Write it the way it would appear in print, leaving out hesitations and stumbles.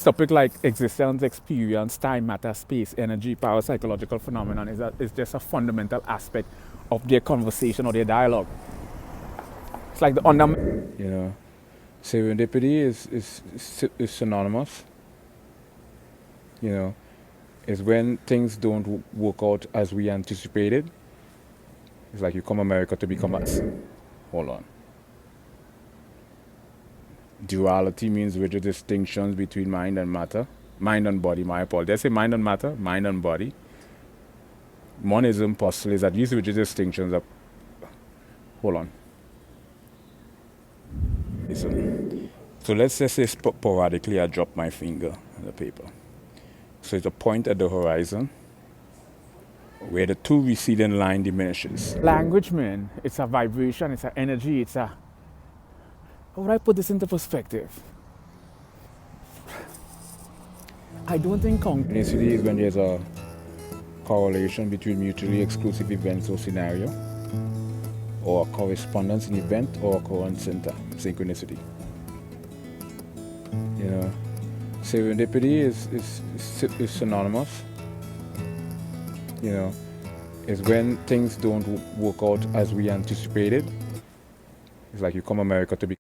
topic like existence, experience, time, matter, space, energy, power, psychological phenomenon is just a fundamental aspect of their conversation or their dialogue. It's like the You know, serendipity is synonymous. You know, is when things don't work out as we anticipated. It's like you come America to become us. Hold on. Duality means rigid distinctions between mind and matter. Mind and body, my apologies. Did I say mind and matter? Mind and body. Monism postulates that these rigid distinctions are... Hold on. Listen. So let's just say sporadically I drop my finger on the paper. So it's a point at the horizon where the two receding line diminishes. language, man. It's a vibration, it's an energy, it's a... How would I put this into perspective? I don't think Synchronicity is when there's a correlation between mutually exclusive events or scenario, or a correspondence in event or occurrence in time. Synchronicity. You know, serendipity is synonymous. You know, is when things don't work out as we anticipated. It's like you come America to be...